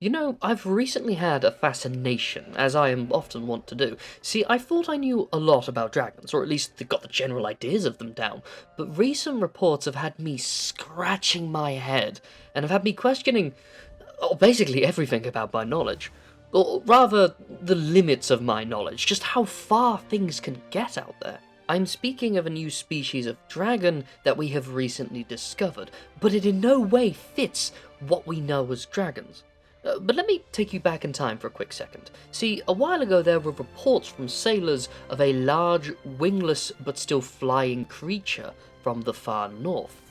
You know, I've recently had a fascination, as I am often wont to do. See, I thought I knew a lot about dragons, or at least got the general ideas of them down, but recent reports have had me scratching my head, and have had me questioning, basically everything about my knowledge. Or rather, the limits of my knowledge, just how far things can get out there. I'm speaking of a new species of dragon that we have recently discovered, but it in no way fits what we know as dragons. But let me take you back in time for a quick second. See, a while ago there were reports from sailors of a large, wingless but still flying creature from the far north.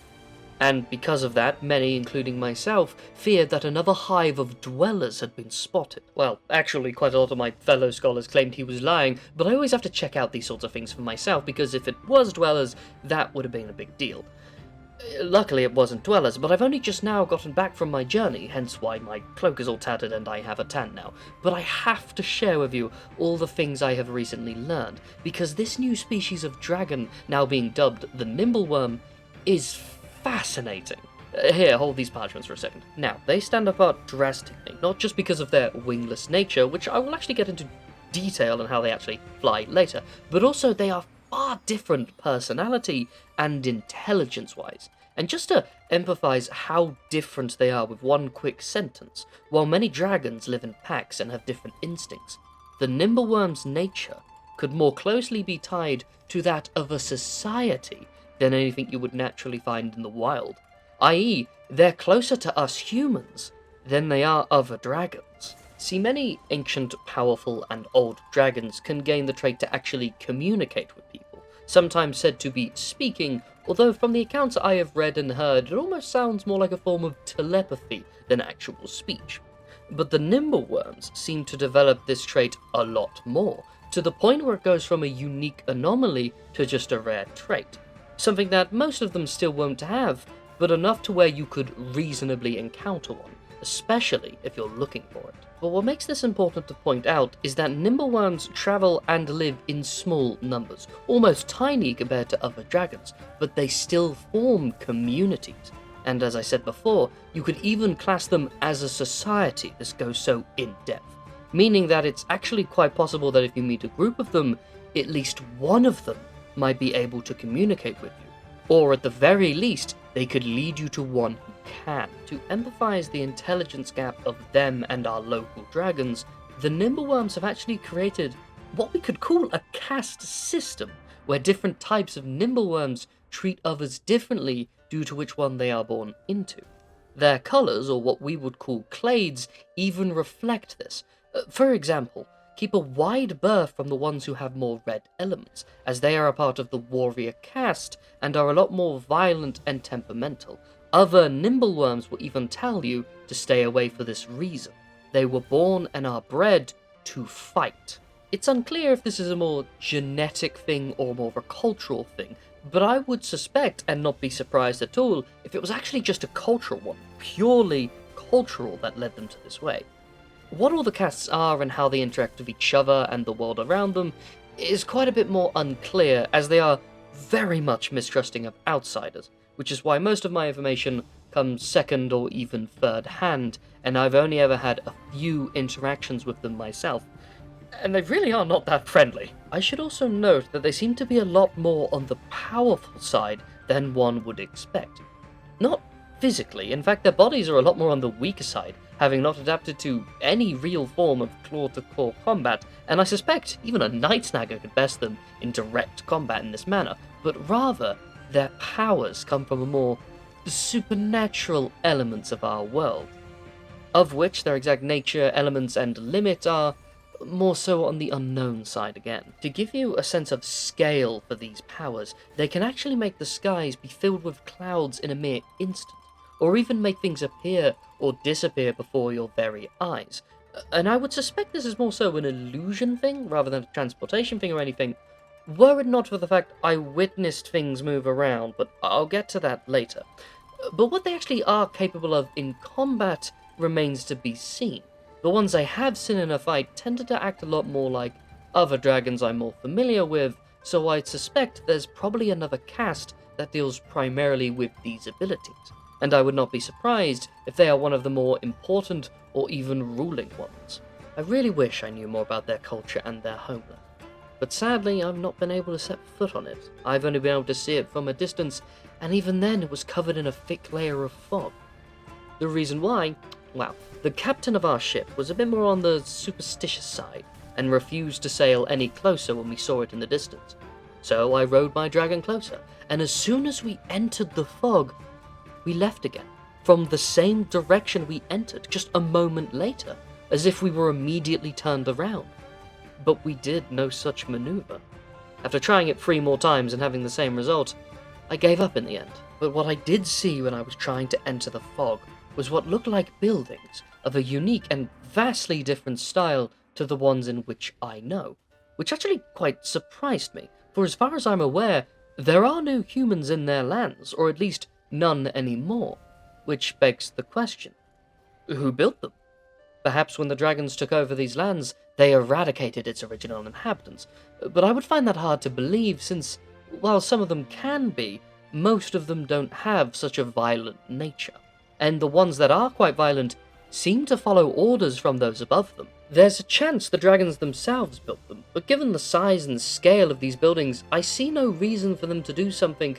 And because of that, many, including myself, feared that another hive of dwellers had been spotted. Well, actually, quite a lot of my fellow scholars claimed he was lying, but I always have to check out these sorts of things for myself, because if it was dwellers, that would have been a big deal. Luckily it wasn't dwellers, but I've only just now gotten back from my journey, hence why my cloak is all tattered and I have a tan now. But I have to share with you all the things I have recently learned, because this new species of dragon, now being dubbed the Nimblewyrm, is fascinating. Here, hold these parchments for a second. Now, they stand apart drastically, not just because of their wingless nature, which I will actually get into detail on how they actually fly later, but also they are far different personality and intelligence-wise. And just to empathize how different they are with one quick sentence, while many dragons live in packs and have different instincts, the Nimblewyrm's nature could more closely be tied to that of a society than anything you would naturally find in the wild, i.e., they're closer to us humans than they are other dragons. See, many ancient, powerful, and old dragons can gain the trait to actually communicate with people, sometimes said to be speaking, although from the accounts I have read and heard, it almost sounds more like a form of telepathy than actual speech. But the Nimblewyrms seem to develop this trait a lot more, to the point where it goes from a unique anomaly to just a rare trait. Something that most of them still won't have, but enough to where you could reasonably encounter one, especially if you're looking for it. But what makes this important to point out is that Nimblewyrms travel and live in small numbers, almost tiny compared to other dragons, but they still form communities. And as I said before, you could even class them as a society. This goes so in-depth, meaning that it's actually quite possible that if you meet a group of them, at least one of them might be able to communicate with you, or at the very least, they could lead you to one who can. To empathize the intelligence gap of them and our local dragons, the Nimblewyrms have actually created what we could call a caste system, where different types of Nimblewyrms treat others differently due to which one they are born into. Their colours, or what we would call clades, even reflect this. For example, keep a wide berth from the ones who have more red elements, as they are a part of the warrior caste and are a lot more violent and temperamental. Other Nimblewyrms will even tell you to stay away for this reason. They were born and are bred to fight. It's unclear if this is a more genetic thing or more of a cultural thing, but I would suspect, and not be surprised at all, if it was actually just a cultural one, purely cultural, that led them to this way. What all the castes are and how they interact with each other and the world around them is quite a bit more unclear, as they are very much mistrusting of outsiders, which is why most of my information comes second or even third hand, and I've only ever had a few interactions with them myself, and they really are not that friendly. I should also note that they seem to be a lot more on the powerful side than one would expect. Not physically, in fact their bodies are a lot more on the weaker side, having not adapted to any real form of claw-to-claw combat, and I suspect even a Night Snagger could best them in direct combat in this manner, but rather their powers come from a more supernatural elements of our world, of which their exact nature, elements, and limit are more so on the unknown side again. To give you a sense of scale for these powers, they can actually make the skies be filled with clouds in a mere instant, or even make things appear or disappear before your very eyes. And I would suspect this is more so an illusion thing, rather than a transportation thing or anything, were it not for the fact I witnessed things move around, but I'll get to that later. But what they actually are capable of in combat remains to be seen. The ones I have seen in a fight tended to act a lot more like other dragons I'm more familiar with, so I'd suspect there's probably another caste that deals primarily with these abilities. and I would not be surprised if they are one of the more important or even ruling ones. I really wish I knew more about their culture and their homeland, but sadly I've not been able to set foot on it. I've only been able to see it from a distance, and even then it was covered in a thick layer of fog. The reason why? Well, the captain of our ship was a bit more on the superstitious side, and refused to sail any closer when we saw it in the distance. So I rowed my dragon closer, and as soon as we entered the fog, we left again, from the same direction we entered just a moment later, as if we were immediately turned around. But we did no such maneuver. After trying it 3 more times and having the same result, I gave up in the end. But what I did see when I was trying to enter the fog was what looked like buildings of a unique and vastly different style to the ones in which I know, which actually quite surprised me, for as far as I'm aware, there are no humans in their lands, or at least none anymore, which begs the question, who built them? Perhaps when the dragons took over these lands, they eradicated its original inhabitants, but I would find that hard to believe since, while some of them can be, most of them don't have such a violent nature, and the ones that are quite violent seem to follow orders from those above them. There's a chance the dragons themselves built them, but given the size and scale of these buildings, I see no reason for them to do something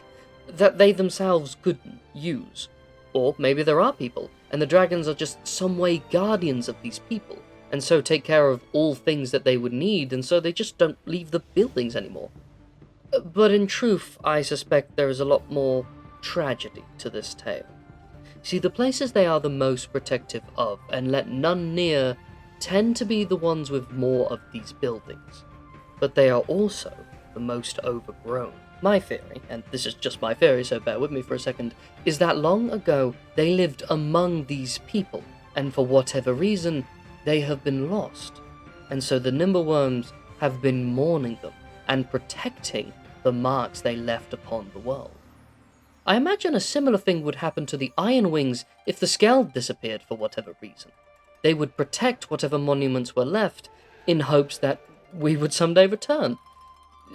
that they themselves couldn't use. Or maybe there are people, and the dragons are just some way guardians of these people, and so take care of all things that they would need, and so they just don't leave the buildings anymore. But in truth, I suspect there is a lot more tragedy to this tale. See, the places they are the most protective of, and let none near, tend to be the ones with more of these buildings. But they are also the most overgrown. My theory, and this is just my theory, so bear with me for a second, is that long ago they lived among these people, and for whatever reason, they have been lost. And so the Nimblewyrms have been mourning them, and protecting the marks they left upon the world. I imagine a similar thing would happen to the Iron Wings if the Skeld disappeared for whatever reason. They would protect whatever monuments were left, in hopes that we would someday return,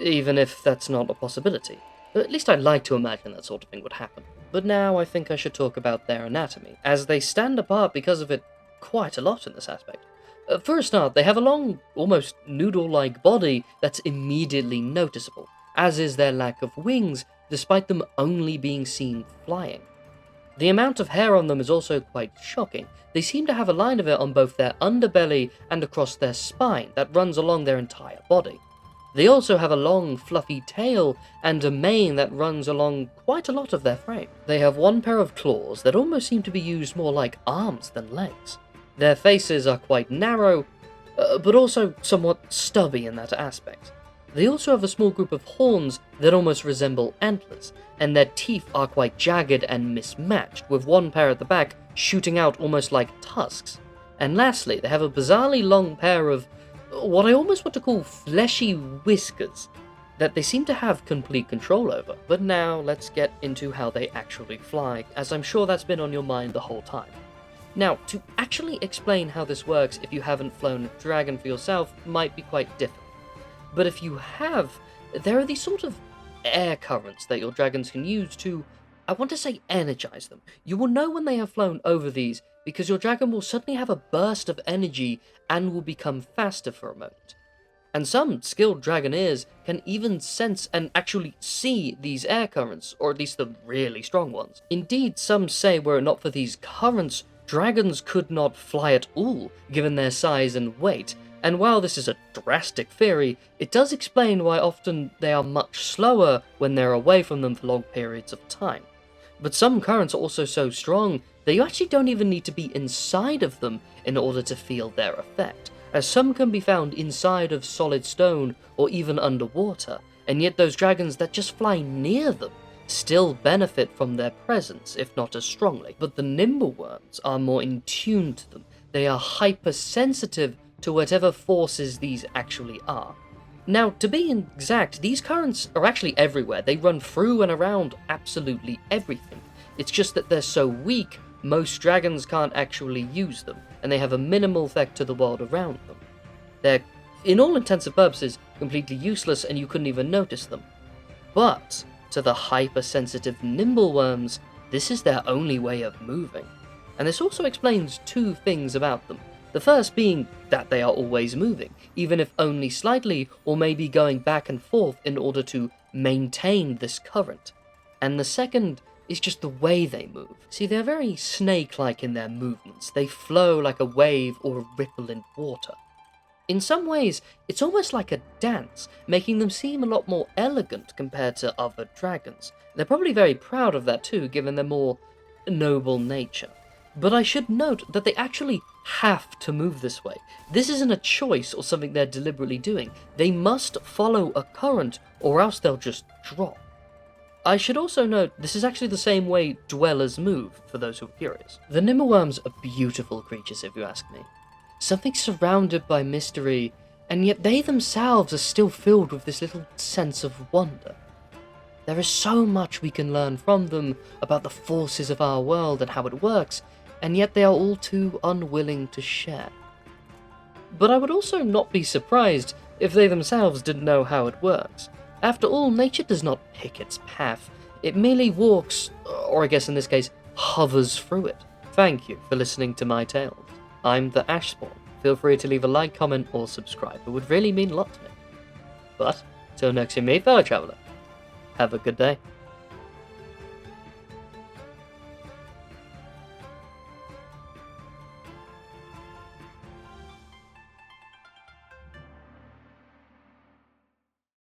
even if that's not a possibility. At least I'd like to imagine that sort of thing would happen. But now I think I should talk about their anatomy, as they stand apart because of it quite a lot in this aspect. For a start, they have a long, almost noodle-like body that's immediately noticeable, as is their lack of wings, despite them only being seen flying. The amount of hair on them is also quite shocking. They seem to have a line of it on both their underbelly and across their spine that runs along their entire body. They also have a long, fluffy tail and a mane that runs along quite a lot of their frame. They have one pair of claws that almost seem to be used more like arms than legs. Their faces are quite narrow, but also somewhat stubby in that aspect. They also have a small group of horns that almost resemble antlers, and their teeth are quite jagged and mismatched, with one pair at the back shooting out almost like tusks. And lastly, they have a bizarrely long pair of what I almost want to call fleshy whiskers that they seem to have complete control over. But now let's get into how they actually fly, as I'm sure that's been on your mind the whole time. Now, to actually explain how this works if you haven't flown a dragon for yourself might be quite difficult. But if you have, there are these sort of air currents that your dragons can use to, I want to say, energize them. You will know when they have flown over these because your dragon will suddenly have a burst of energy and will become faster for a moment. And some skilled dragoneers can even sense and actually see these air currents, or at least the really strong ones. Indeed, some say were it not for these currents, dragons could not fly at all, given their size and weight. And while this is a drastic theory, it does explain why often they are much slower when they're away from them for long periods of time. But some currents are also so strong that you actually don't even need to be inside of them in order to feel their effect, as some can be found inside of solid stone or even underwater, and yet those dragons that just fly near them still benefit from their presence, if not as strongly. But the Nimblewyrms are more in tune to them. They are hypersensitive to whatever forces these actually are. Now, to be exact, these currents are actually everywhere. They run through and around absolutely everything. It's just that they're so weak, most dragons can't actually use them, and they have a minimal effect to the world around them. They're, in all intents and purposes, completely useless and you couldn't even notice them. But to the hypersensitive Nimblewyrms, this is their only way of moving. And this also explains two things about them. The first being that they are always moving, even if only slightly, or maybe going back and forth in order to maintain this current. And the second is just the way they move. See, they're very snake-like in their movements. They flow like a wave or a ripple in water. In some ways, it's almost like a dance, making them seem a lot more elegant compared to other dragons. They're probably very proud of that too, given their more noble nature. But I should note that they actually have to move this way. This isn't a choice or something they're deliberately doing. They must follow a current, or else they'll just drop. I should also note, this is actually the same way dwellers move, for those who are curious. The Nimblewyrms are beautiful creatures, if you ask me. Something surrounded by mystery, and yet they themselves are still filled with this little sense of wonder. There is so much we can learn from them about the forces of our world and how it works, and yet they are all too unwilling to share. But I would also not be surprised if they themselves didn't know how it works. After all, nature does not pick its path, it merely walks, or I guess in this case, hovers through it. Thank you for listening to my tales. I'm the Ashspawn. Feel free to leave a like, comment, or subscribe, it would really mean a lot to me. But, till next you meet, fellow traveller, have a good day.